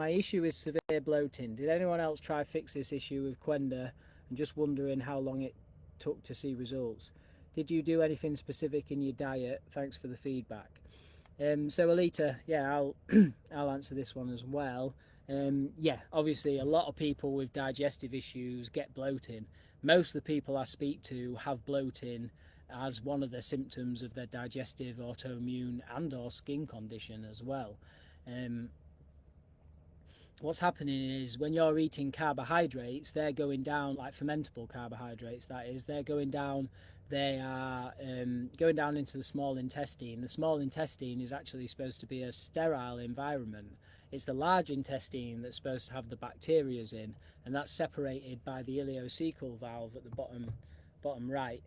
My issue is severe bloating. Did anyone else try fix this issue with Qenda? And just wondering how long it took to see results. Did you do anything specific in your diet? Thanks for the feedback. So Alita, yeah, I'll I'll answer this one as well. Yeah, obviously a lot of people with digestive issues get bloating. Most of the people I speak to have bloating as one of the symptoms of their digestive, autoimmune and or skin condition as well. Um, what's happening is when you're eating carbohydrates, they're going down, like fermentable carbohydrates, that is, they're going down. They are going down into the small intestine. The small intestine is actually supposed to be a sterile environment. It's the large intestine that's supposed to have the bacteria in, and that's separated by the ileocecal valve at the bottom right,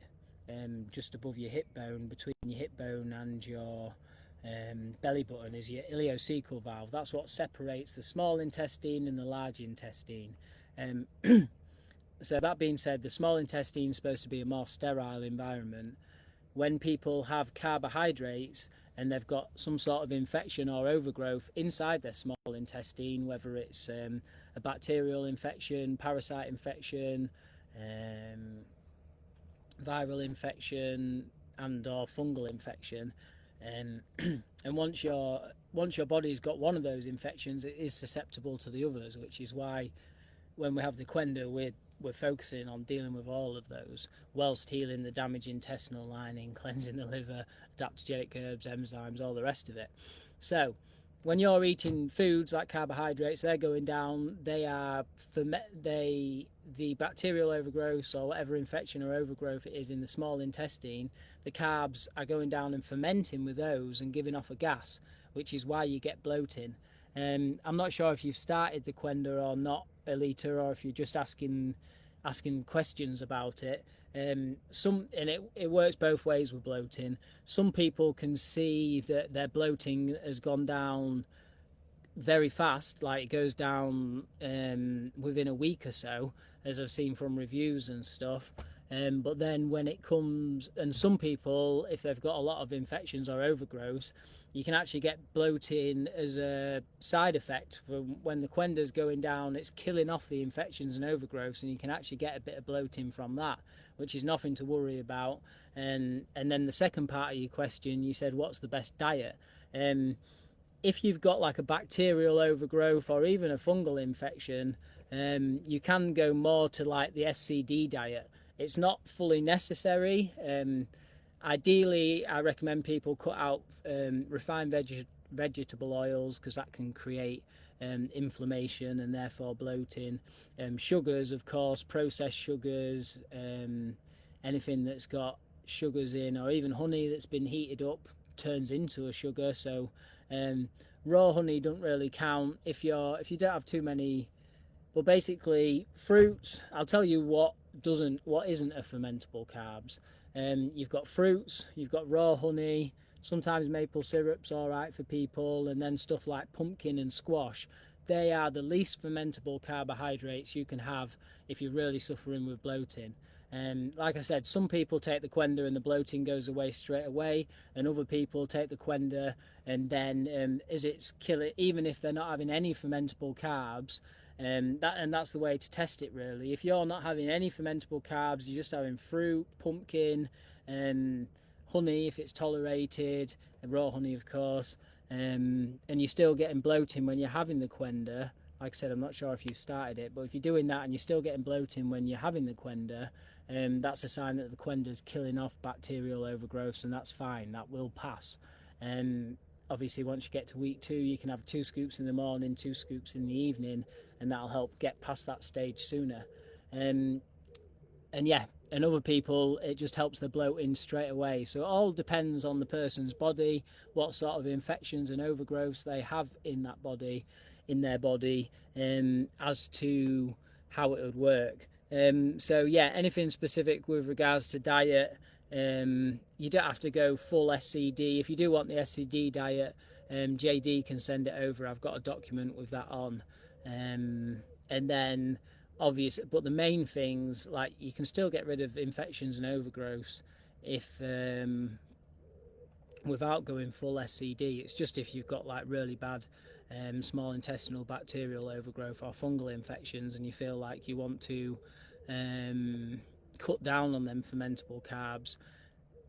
just above your hip bone, between your hip bone and your belly button is your ileocecal valve. That's what separates the small intestine and the large intestine. So that being said, the small intestine is supposed to be a more sterile environment. When people have carbohydrates and they've got some sort of infection or overgrowth inside their small intestine, whether it's a bacterial infection, parasite infection, viral infection and or fungal infection, and once your body's got one of those infections, it is susceptible to the others, which is why when we have the Qenda, we're focusing on dealing with all of those, whilst healing the damaged intestinal lining, cleansing the liver, adaptogenic herbs, enzymes, all the rest of it. So when you're eating foods like carbohydrates, they're going down. The bacterial overgrowth or whatever infection or overgrowth it is in the small intestine, the carbs are going down and fermenting with those and giving off a gas, which is why you get bloating. I'm not sure if you've started the Qenda or not, Alita, or if you're just asking questions about it. It works both ways with bloating. Some people can see that their bloating has gone down very fast, like it goes down within a week or so, as I've seen from reviews and stuff. But then when it comes, and some people, if they've got a lot of infections or overgrowths, you can actually get bloating as a side effect. When the Qenda's going down, it's killing off the infections and overgrowths, and you can actually get a bit of bloating from that, which is nothing to worry about. And then the second part of your question, you said, what's the best diet? If you've got like a bacterial overgrowth or even a fungal infection, you can go more to like the SCD diet. It's not fully necessary. Ideally, I recommend people cut out refined vegetable oils, because that can create inflammation and therefore bloating. Sugars, of course, processed sugars, anything that's got sugars in, or even honey that's been heated up turns into a sugar. So raw honey don't really count if you don't have too many. But basically, fruits, I'll tell you what isn't a fermentable carbs. You've got fruits, you've got raw honey, sometimes maple syrup's all right for people, and then stuff like pumpkin and squash. They are the least fermentable carbohydrates you can have if you're really suffering with bloating. Like I said, some people take the Qenda and the bloating goes away straight away, and other people take the Qenda and then kill it, even if they're not having any fermentable carbs. That's the way to test it, really. If you're not having any fermentable carbs, you're just having fruit, pumpkin, honey if it's tolerated, and raw honey, of course, and you're still getting bloating when you're having the Qenda. Like I said, I'm not sure if you've started it, but if you're doing that and you're still getting bloating when you're having the Qenda, that's a sign that the Qenda's killing off bacterial overgrowths, and that's fine. That will pass. Obviously, once you get to week 2, you can have 2 scoops in the morning, 2 scoops in the evening, and that'll help get past that stage sooner. And other people, it just helps the bloating straight away. So it all depends on the person's body, what sort of infections and overgrowths they have in their body, as to how it would work. So yeah, anything specific with regards to diet, you don't have to go full SCD. If you do want the SCD diet, JD can send it over. I've got a document with that on. And then obviously, but the main things, like, you can still get rid of infections and overgrowths if without going full SCD. It's just if you've got like really bad small intestinal bacterial overgrowth or fungal infections, and you feel like you want to cut down on them fermentable carbs.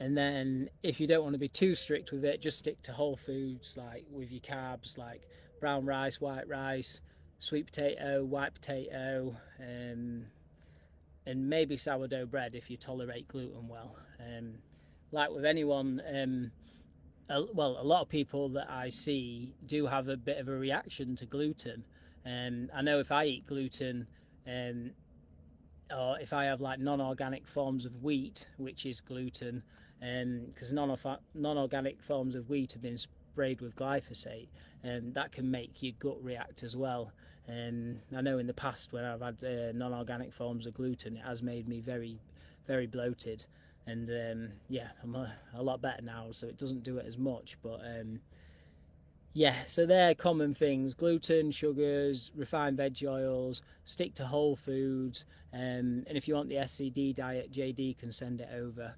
And then if you don't want to be too strict with it, just stick to whole foods, like with your carbs, like brown rice, white rice, sweet potato, white potato, and maybe sourdough bread if you tolerate gluten well. Like with anyone, a lot of people that I see do have a bit of a reaction to gluten. I know if I eat gluten, or if I have like non-organic forms of wheat, which is gluten, because non-organic forms of wheat have been sprayed with glyphosate, and that can make your gut react as well. I know in the past when I've had non-organic forms of gluten, it has made me very, very bloated, and yeah, I'm a lot better now, so it doesn't do it as much. But yeah, so they're common things: gluten, sugars, refined veg oils. Stick to whole foods, and if you want the SCD diet, JD can send it over.